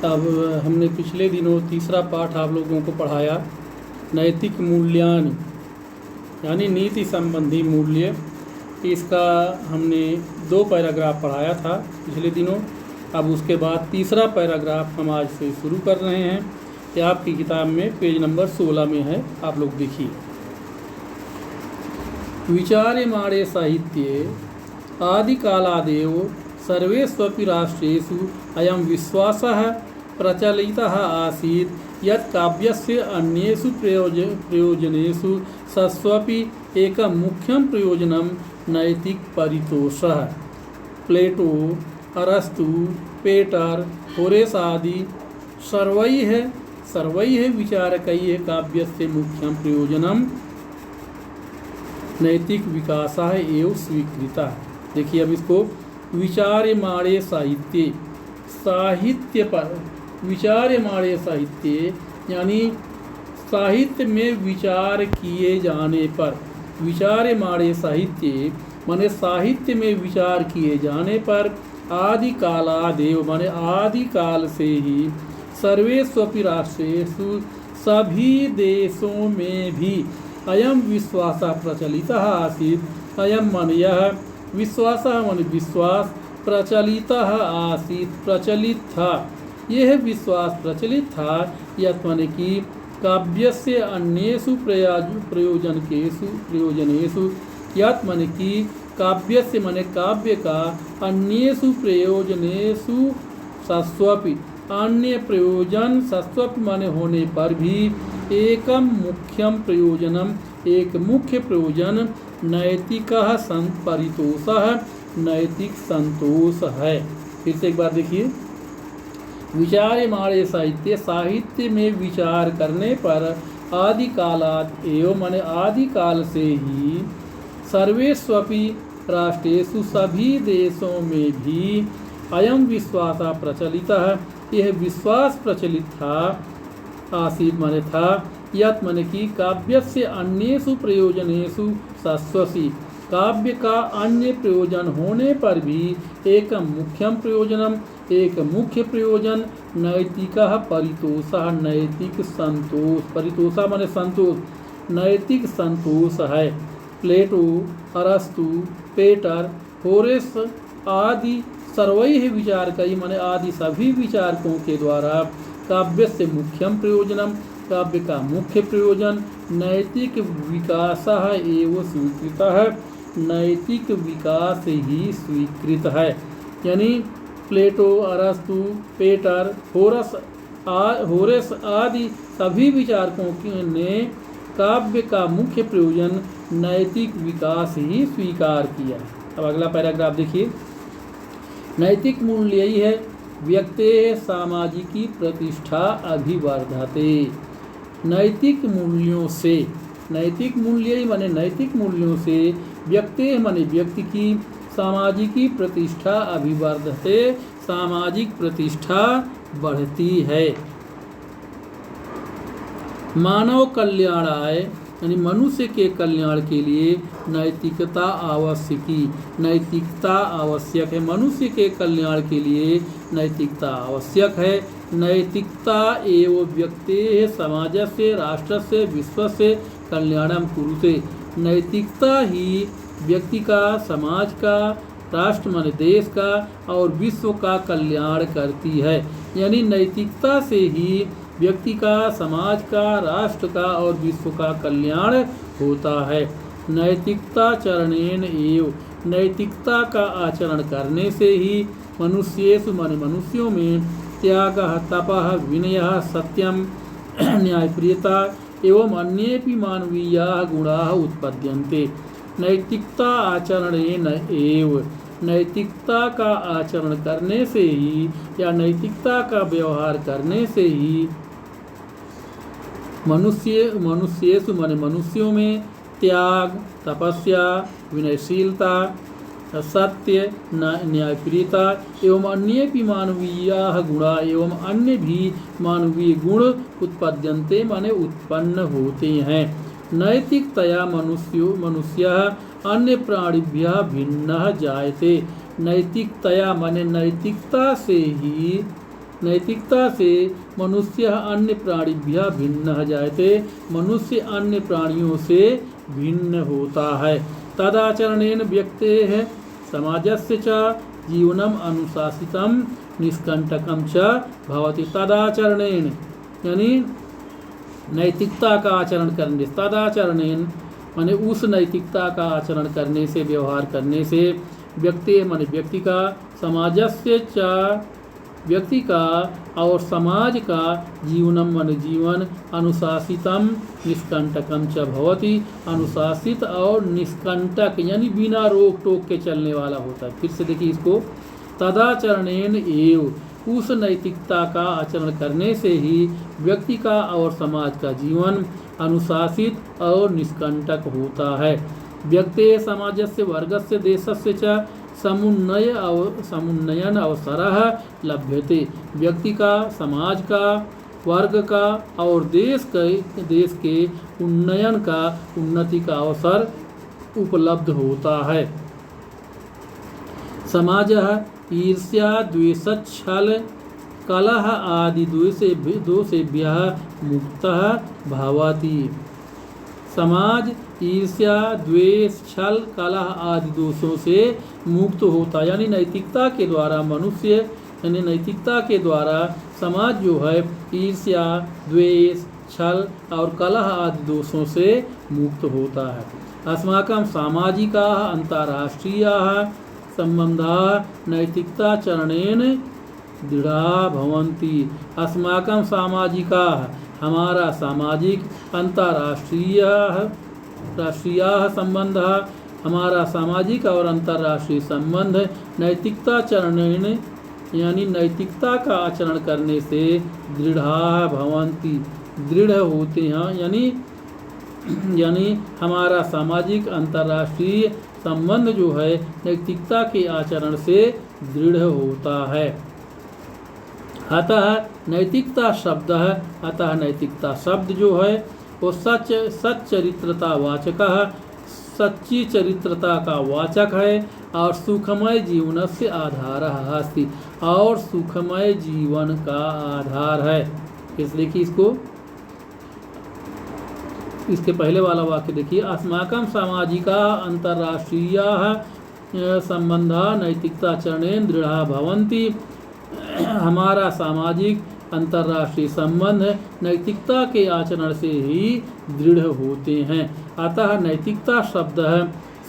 अब हमने पिछले दिनों तीसरा पाठ आप लोगों को पढ़ाया, नैतिक मूल्यान यानी नीति संबंधी मूल्य। इसका हमने 2 पैराग्राफ पढ़ाया था पिछले दिनों। अब उसके बाद तीसरा पैराग्राफ हम आज से शुरू कर रहे हैं। यह आपकी किताब में पेज नंबर 16 में है, आप लोग देखिए। विचार्यमाणे साहित्ये आदिकालादेव सर्वेष्वपि राष्ट्रेषु अयं विश्वासः प्रचलितः आसीत् यत् काव्यस्य अन्येषु प्रयोजनेषु सस्वपि एकं मुख्यं प्रयोजनं नैतिक परितोषः। प्लेटो, अरस्तु, पेटर, होरेस आदि सर्वैः विचारकैः काव्यस्य मुख्यं प्रयोजनं नैतिक विकासः एव स्वीकृतः। देखिए अब इसको विचार्यमाणे साहित्य पर विचार्यमाणे साहित्य यानी साहित्य में विचार किए जाने पर, विचार्यमाणे साहित्य माने साहित्य में विचार किए जाने पर आदिकालादेव माने आदिकाल से ही सर्वेष्वपि राष्ट्रेषु सभी देशों में भी अयम विश्वासः प्रचलितः आसीत्। अयम मन यह, विश्वासः मन विश्वास, प्रचलितः आसीत् प्रचलित था, यह विश्वास प्रचलित था। यत् मन की काव्यस्य अन्येषु प्रयोजनेषु यत् मन की काव्यस्य मन काव्य का अन्येषु प्रयोजनेषु सस्वपि अन्य प्रयोजन सस्वपि मन होने पर भी एकम मुख्यम प्रयोजनम एक मुख्य प्रयोजन नैतिकः परितोषः नैतिक संतोष है। फिर से एक बार देखिए, विचार्यमाणे साहित्य साहित्य में विचार करने पर आदिकालात् एवं माने आदिकाल से ही सर्वेष्वपि राष्ट्रेषु सभी देशों में भी अयम विश्वासः प्रचलितः यह विश्वास प्रचलित था, आसीत् माने था, यत् माने की काव्यस्य अन्येषु प्रयोजनेषु सस्वसि काव्य का अन्य प्रयोजन होने पर भी एक मुख्यम प्रयोजनम एक मुख्य प्रयोजन नैतिकः परितोषः नैतिक संतोष, परितोषः माने संतोष, नैतिक संतोष है। प्लेटो, अरस्तु, पेटर, होरेस आदि सर्वैः विचारकैः माने आदि सभी विचारकों के द्वारा काव्य से मुख्यम प्रयोजनम काव्य का मुख्य प्रयोजन नैतिक विकासः एव स्वीकृतः नैतिक विकास ही स्वीकृत है। यानी प्लेटो, अरस्तु, पेटर, होरेस आदि सभी विचारकों ने काव्य का मुख्य प्रयोजन नैतिक विकास ही स्वीकार किया। अब अगला पैराग्राफ देखिए। नैतिक मूल्य यही है व्यक्तेः सामाजिकी प्रतिष्ठा अभिवर्धते। नैतिक मूल्यों से, नैतिक मूल्य माने नैतिक मूल्यों से व्यक्तेः माने व्यक्ति की सामाजिकी प्रतिष्ठा अभिवर्धते सामाजिक प्रतिष्ठा बढ़ती है। मानव कल्याणाय यानी मनुष्य के कल्याण के लिए नैतिकता आवश्यक है। मनुष्य के कल्याण के लिए नैतिकता आवश्यक है। नैतिकता एवं व्यक्तेः समाजस्य राष्ट्रस्य विश्वस्य कल्याणं कुरुते। नैतिकता ही व्यक्ति का, समाज का, राष्ट्र माने देश का और विश्व का कल्याण करती है। यानी नैतिकता से ही व्यक्ति का, समाज का, राष्ट्र का और विश्व का कल्याण होता है। नैतिकता चरणेन एव नैतिकता का आचरण करने से ही मनुष्येषु माने मनुष्यों में त्यागः, तपः, विनयः, सत्यम, न्यायप्रियता एवं अन्येपि मानवीयाः गुणाः उत्पद्यन्ते। नैतिकता आचरणेन एव नैतिकता का आचरण करने से ही या नैतिकता का व्यवहार करने से ही मनुष्येषु माने मनुष्यों में त्याग, तपस्या, विनयशीलता, सत्य, न्यायप्रियता एवं अन्य भी मानवीयाः गुणा एवं अन्य भी मानवीय गुण उत्पद्यन्ते माने उत्पन्न होते हैं। नैतिकतया मनुष्यः अन्य प्राणिभ्यः भिन्नः जायते। नैतिकतया माने नैतिकता से ही नैतिकता से मनुष्य अन्य प्राणिभ्यः भिन्नः जायते, मनुष्य अन्य प्राणियों से भिन्न होता है। तदाचरणेन व्यक्तेः समाजस्य च जीवनम अनुशासितम निष्कंटकम च भवति। तदाचरणेन यानी नैतिकता का आचरण करने, तदाचरणेन माने उस नैतिकता का आचरण करने से, व्यवहार करने से, व्यक्ति माने व्यक्ति का, समाजस्य च व्यक्ति का और समाज का, जीवनम माने जीवन, अनुशासितम निष्कंटकम च भवति, अनुशासित और निष्कंटक यानी बिना रोक टोक के चलने वाला होता है। फिर से देखिए इसको, तदाचरणेन एव उस नैतिकता का आचरण करने से ही व्यक्ति का और समाज का जीवन अनुशासित और निष्कंटक होता है। व्यक्ते समाजस्य वर्गस्य देशस्य च समुन्नयन अवसरः लभ्यते। व्यक्ति का, समाज का, वर्ग का और देश के उन्नयन का, उन्नति का अवसर उपलब्ध होता है। समाजः ईर्ष्या द्वेषच्छल कलह आदि दोषेभ्यः मुक्तः भवति। समाज ईर्ष्या द्वेष छल कलह आदि दोषों से मुक्त होता, यानी नैतिकता के द्वारा मनुष्य, यानी नैतिकता के द्वारा समाज जो है ईर्ष्या द्वेष छल और कलह आदि दोषों से मुक्त होता है। अस्माकं सामाजिकाः अन्ताराष्ट्रीयाः सम्बन्धाः नैतिकता चरणेन दृढ़ा भवन्ति। अस्माकं सामाजिकाः हमारा सामाजिक, राष्ट्रीय संबंध, हमारा सामाजिक और अंतर्राष्ट्रीय संबंध नैतिकता चरणेन यानी नैतिकता का आचरण करने से दृढ़ा भवन्ति दृढ़ होते हैं, यानी हमारा सामाजिक अंतर्राष्ट्रीय संबंध जो है नैतिकता के आचरण से दृढ़ होता है। अतः नैतिकता शब्द जो है वो सच्चरित्रता वाचक, सच्ची चरित्रता का वाचक है और सुखमय जीवन से आधार अस्ति, और सुखमय जीवन का आधार है। इसलिए कि इसके पहले वाला वाक्य देखिए, अस्माकं सामाजिका अंतर्राष्ट्रीयाः संबंधा नैतिकता चरणेन दृढ़ा भवन्ति। हमारा सामाजिक अंतर्राष्ट्रीय संबंध नैतिकता के आचरण से ही दृढ़ होते हैं। अतः नैतिकता शब्द है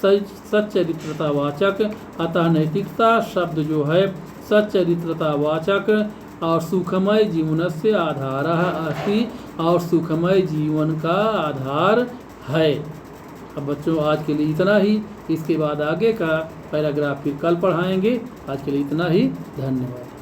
सच्चरित्रता वाचक, अतः नैतिकता शब्द जो है सच्चरित्रता वाचक और सुखमय जीवन से आधार अस्ति, और सुखमय जीवन का आधार है। अब बच्चों आज के लिए इतना ही, इसके बाद आगे का पैराग्राफ फिर कल पढ़ाएंगे। आज के लिए इतना ही, धन्यवाद।